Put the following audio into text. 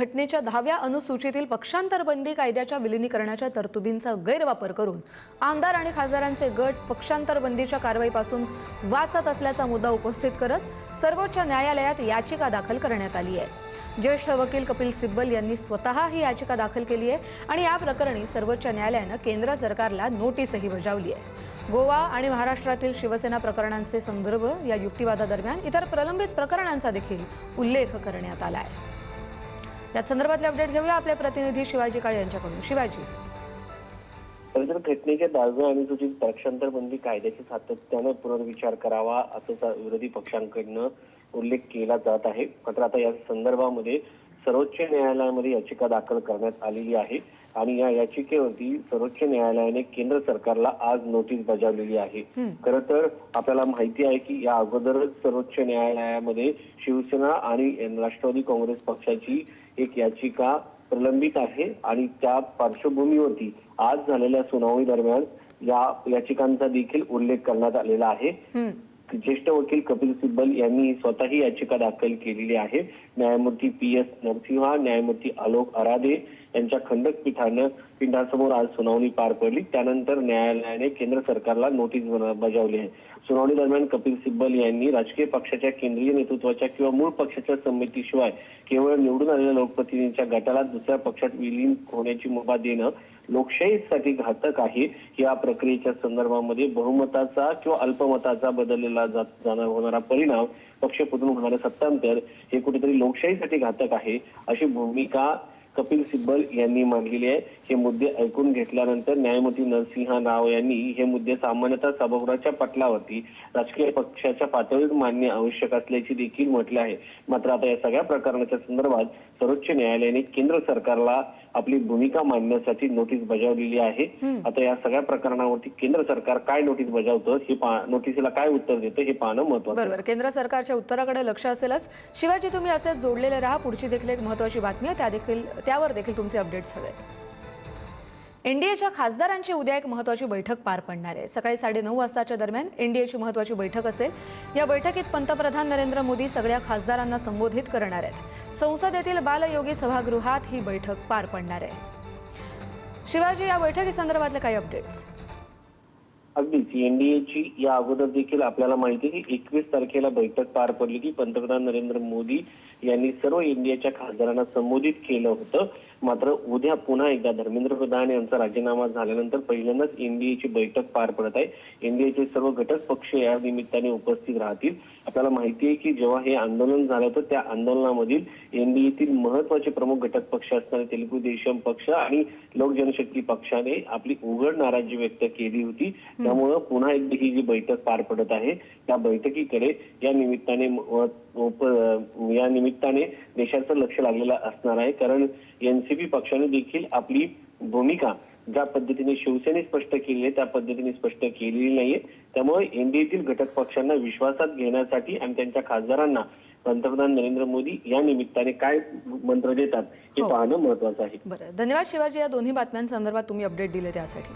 घटनेच्या 10व्या अनुसूचीतील पक्षांतर बंदी कायद्याच्या विलिनीकरणाच्या तरतुदींचा गैरवापर करून आमदार आणि खासदारांचे गट पक्षांतर बंदीच्या कारवाईपासून वाचत असल्याचा मुद्दा उपस्थित करत सर्वोच्च न्यायालयात याचिका दाखल करण्यात आली आहे। ज्येष्ठ वकील कपिल सिब्बल यांनी स्वतः ही याचिका दाखल केली आहे आणि या प्रकरणी सर्वोच्च न्यायालयाने केंद्र सरकारला नोटीसही बजावली आहे। गोवा आणि महाराष्ट्रातील शिवसेना प्रकरणांचे संदर्भ या युक्तिवादादरम्यान इतर प्रलंबित प्रकरणांचा देखील उल्लेख करण्यात आला आहे। या संदर्भातले अपडेट घेऊया आपले प्रतिनिधी शिवाजी काळे यांच्याकडून। शिवाजी, तर घटनेच्या 10व्या अनुसूचित पक्षांतर बंदी कायद्याचा सातत्याने पुनर्विचार करावा असं विरोधी पक्षांकडून उल्लेख केला जात आहे। मात्र आता या संदर्भामध्ये सर्वोच्च न्यायालयामध्ये याचिका दाखल करण्यात आलेली आहे आणि या याचिकेवरती सर्वोच्च न्यायालयाने केंद्र सरकारला आज नोटीस बजावलेली आहे। खरं तर आपल्याला माहिती आहे की या अगोदरच सर्वोच्च न्यायालयामध्ये शिवसेना आणि राष्ट्रवादी काँग्रेस पक्षाची एक याचिका प्रलंबित आहे आणि त्या पार्श्वभूमीवरती आज झालेल्या सुनावणी दरम्यान या याचिकांचा देखील उल्लेख करण्यात आलेला आहे। ज्येष्ठ वकील कपिल सिब्बल यांनी स्वतःही याचिका दाखल केलेली आहे। न्यायमूर्ती PS नरसिंहा, न्यायमूर्ती आलोक अराधे यांच्या खंडपीठासमोर आज सुनावणी पार पडली। त्यानंतर न्यायालयाने केंद्र सरकारला नोटीस बजावली आहे। सुनावणी दरम्यान कपिल सिब्बल यांनी राजकीय पक्षाच्या केंद्रीय नेतृत्वाच्या किंवा मूळ पक्षाच्या संमतीशिवाय केवळ निवडून आलेल्या लोकप्रतिनिधींच्या गटाला दुसऱ्या पक्षात विलीन होण्याची मुभा देणं लोकशाहीसाठी घातक आहे। या प्रक्रियेच्या संदर्भामध्ये बहुमताचा किंवा अल्पमताचा बदललेला होणारा परिणाम, पक्षपतन होणारे सत्तांतर हे कुठेतरी लोकशाहीसाठी घातक आहे अशी भूमिका कपिल सिब्बल यांनी मांडलेली आहे। हे मुद्दे ऐकून घेतल्यानंतर न्यायमूर्ती नरसिंहा राव यांनी हे मुद्दे सामान्यतः सभागृहाच्या पटलावरती राजकीय पक्षाच्या पातळीवर मांडणे आवश्यक असल्याचे देखील म्हटले आहे। मात्र आता या सगळ्या प्रकरणाच्या संदर्भात सर्वोच्च न्यायालयाने केंद्र सरकारला आपली भूमिका मांडण्यासाठी नोटीस बजावलेली आहे। आता या सगळ्या प्रकरणावरती केंद्र सरकार काय नोटीस बजावतं, हे नोटीसला काय उत्तर देतं हे पाहणं महत्त्वाचं आहे। बरोबर, केंद्र सरकारच्या उत्तराकडे लक्ष असेलच। शिवाजी, तुम्ही असेच जोडलेले राहा। पुढची देखील एक महत्त्वाची बातमी आहे, त्यावर देखील तुमचे अपडेट्स हवेत। एनडीएच्या खासदारांची उद्या एक महत्त्वाची बैठक पार पडणार आहे। सकाळी 9:30 वाजताच्या दरम्यान एनडीएची महत्त्वाची बैठक असेल। या बैठकीत पंतप्रधान नरेंद्र मोदी सगळ्या खासदारांना संबोधित करणार आहेत। संसदेतील बालयोगी सभागृहात ही बैठक पार पडणार आहे। शिवाजी, या बैठकीसंदर्भातले काही अपडेट्स? अगदीच, एनडीएची या अगोदर देखील आपल्याला माहिती आहे की 21 तारखेला बैठक पार पडली की पंतप्रधान नरेंद्र मोदी यांनी सर्व एनडीएच्या खासदारांना संबोधित केलं होतं। मात्र उद्या पुन्हा एकदा धर्मेंद्र प्रधान यांचा राजीनामा झाल्यानंतर पहिल्यांदाच एनडीएची बैठक पार पडत आहे। एनडीएचे सर्व घटक पक्ष या निमित्ताने उपस्थित राहतील। आपल्याला माहिती आहे की जेव्हा हे आंदोलन झालं होतं त्या आंदोलनामधील एनडीएतील महत्त्वाचे प्रमुख घटक पक्ष असणारे तेलुगू देशम पक्ष आणि लोक जनशक्ती पक्षाने आपली उघड नाराजी व्यक्त केली होती। त्यामुळे पुन्हा एकदा ही जी बैठक पार पडत आहे त्या बैठकीकडे या निमित्ताने देशाचं लक्ष लागलेलं असणार आहे। कारण एनसीपी पक्षाने देखील आपली भूमिका ज्या पद्धतीने शिवसेने स्पष्ट केली आहे त्या पद्धतीने स्पष्ट केलेली नाहीये। त्यामुळे एनडीएतील घटक पक्षांना विश्वासात घेण्यासाठी आणि त्यांच्या खासदारांना पंतप्रधान नरेंद्र मोदी या निमित्ताने काय मंत्र देतात हे पाहणं महत्त्वाचं आहे। बरं, धन्यवाद शिवाजी, या दोन्ही बातम्यांसंदर्भात तुम्ही अपडेट दिले त्यासाठी।